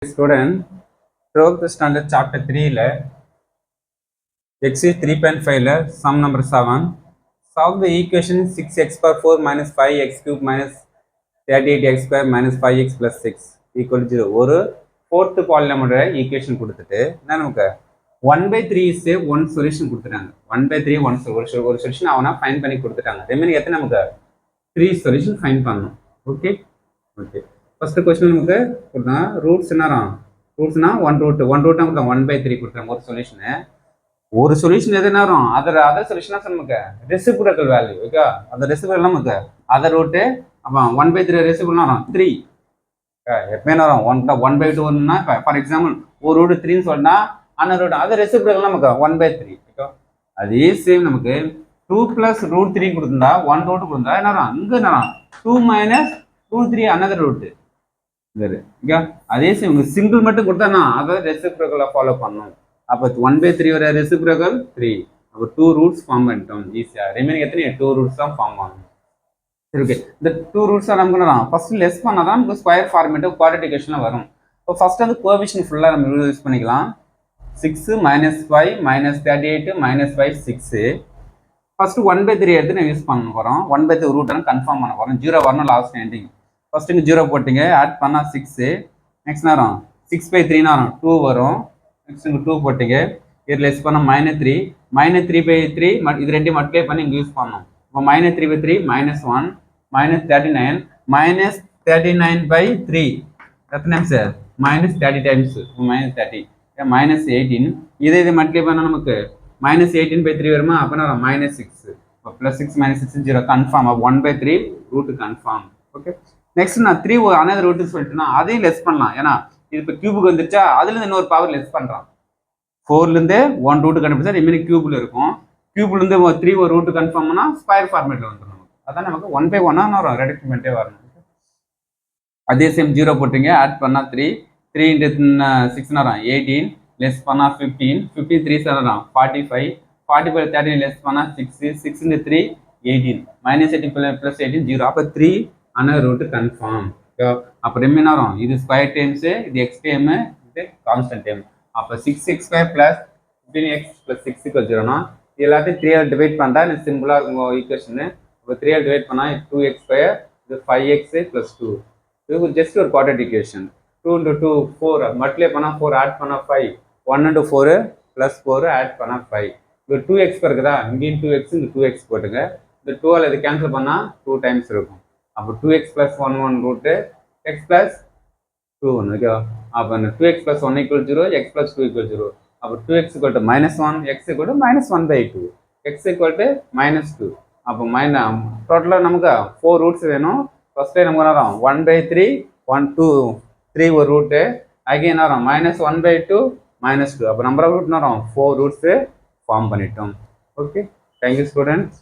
Student, 12th standard chapter 3 x is 3.5 sum number 7. Solve the equation 6x power 4 minus 5x cube minus 38x square minus 5x plus 6 equal to 0. ஒரு fourth polynomial equation கொடுத்துட்டு நமக்கு 1/3 is one solution கொடுத்துட்டாங்க. 1/3 ஒரு solution அவனா find பண்ணி கொடுத்துட்டாங்க. Remaining எத்தனை நமக்கு 3 solution ஃபைண்ட் பண்ணணும். ஓகே ஃபர்ஸ்ட் क्वेश्चन நமக்கு கொடுத்தா ரூட்ஸ் என்னறா ரூட்ஸ்னா 1 ரூட் நமக்கு 1/3 கொடுத்துறாங்க ஒரு சொல்யூஷன் எது நேரம் அதர் சொல்யூஷனா நமக்கு ரெசிப்ரோக்கல் வேல்யூ ஓகே அந்த ரெசிப்ரோக்கல் நமக்கு அதர் ரூட் அப்ப 1/3 ரெசிப்ரோக்கல் நேரம் 3 எப்பமே நேரம் 1/2 னா ஃபார் எக்ஸாம்பிள் ஒரு ரூட் 3 ன்னு சொன்னா அந்த ரூட் அதர் ரெசிப்ரோக்கல் நமக்கு 1/3 ஓகே அதே சேம் நமக்கு 2 + √3 கொடுத்தா 1 ரூட் கொடுத்தா என்னறா இங்க என்னறா 2 - √3 another ரூட் ஓகே அதே சேம் சிங்கிள் மட்டும் கொடுத்தா அதர் ரெசிப்ரோக்கலை ஃபாலோ பண்ணணும் அப்போ 1/3 ஒரு ரெசிப்ரோக்கல் 3 அப்போ 2 ரூட்ஸ் ஃபார்ம் பண்ணிட்டோம் ஈஸியா ரிமைனிங் எத்தனை 2 ரூட்ஸ் தான் ஃபார்ம் ஆகும் சரி ஓகே இந்த 2 ரூட்ஸ் நமக்கு ஃபர்ஸ்ட் லெஸ் பண்ணாதான் நமக்கு ஸ்கொயர் ஃபார்மேட் குவாட்ரேட்டிக் வரும் இப்போ ஃபர்ஸ்ட் வந்து கோஎஃபிஷியன்ட் ஃபுல்லா நம்ம யூஸ் பண்ணிக்கலாம் 6 - 5 - 38 - 5 6 ஃபர்ஸ்ட் 1/3 எடுத்து நான் யூஸ் பண்ண போறோம் 1/3 ரூட் கன்ஃபார்ம் பண்ண போறோம் 0 வரணும் லாஸ்ட் எண்டிங் ஃபர்ஸ்ட் இங்க 0 போட்டீங்க ஆட் பண்ணா 6 நெக்ஸ்ட் நேரம் 6/3 நேரம் 2 வரும் நெக்ஸ்ட் இங்க 2 போட்டீங்க இது லெஸ் பண்ணா -3 -3/3 இது ரெண்டையும் மல்டிப்ளை பண்ணி இங்க யூஸ் பண்ணனும் அப்ப -3/3 -1 -39 -39/3 எத்தனை டைம்ஸ் -30 டைம்ஸ் -30 -18 இதை மல்டிப்ளை பண்ணா நமக்கு -18/3 வருமா அப்பனா -6 +6 -6 0 confirm 1/3 root confirm okay next நான் 3 another ரூட் சொல்லிட்டுனா அதையும் லெஸ் பண்ணலாம் ஏன்னா இது இப்போ கியூபுக்கு வந்துருச்சா அதுல இருந்து இன்னொரு பவர் லெஸ் பண்றான் 4ல இருந்து 1 ரூட் கண்டுபிடிச்சா ரிமைனிங் கியூப்ல இருக்கும் கியூப்ல இருந்து 3 ஒரு ரூட் கன்ஃபார்ம் பண்ணா ஸ்கொயர் ஃபார்மேட்ல வந்துரும் நமக்கு அதான் நமக்கு 1/1 வரும் ரெடியூஸ் பண்ணிட்டே வரணும் அதே சேம் 0 போட்டுங்க ஆட் பண்ணா 3 3 * 6 வரும் 18 லெஸ் பண்ணா 15 15 3 வரும் 45 45 13 லெஸ் பண்ணா 6 6 * 3 18 -18 + 18 0 அப்ப 3 another root confirm அப்ப ரிமைன் வரும் இது ஸ்கொயர் டைம்ஸ் இது எக்ஸ் டைம் இது கான்ஸ்டன்ட் டைம் அப்ப 6x² + 15x + 6 = 0 னா இது எல்லாத்தையும் 3 ஆல் டிவைட் பண்ணா இது சிம்பிளா இருக்கும் ஈக்குவேஷன் அப்ப 3 ஆல் டிவைட் பண்ணா 2x² இது 5x + 2 இது ஜஸ்ட் ஒரு குவாட்ரேட்டிக் ஈக்குவேஷன் 2 * 2 4 மல்டிப்ளை பண்ணா 4 ஆட் பண்ணா 5 1 * 4 + 4 ஆட் பண்ணா 5 இது 2x இருக்குதா இங்கேயும் 2x இங்க 2x போட்டுங்க இந்த 2 ஆல் இது கேன்சல் பண்ணா 2 டைம்ஸ் இருக்கும் அப்போ 2x + 1 1 root x + 2 1 ஓகே அப்போ 2x + 1 = 0 x + 2 = 0 அப்போ 2x = -1 x = -1/2 x = -2 அப்போ டோட்டலா நமக்கு 4 ரூட்ஸ் வேணும் ஃபர்ஸ்ட் நமக்கு வரும் 1/3 1 2 3 ஒரு ரூட் அகைன் வரும் -1/2 -2 அப்போ நம்பர் ஆஃப் ரூட் வரும் 4 ரூட்ஸ் ஃபார்ம் பண்ணிட்டோம் ஓகே தேங்க் யூ ஸ்டூடெண்ட்ஸ்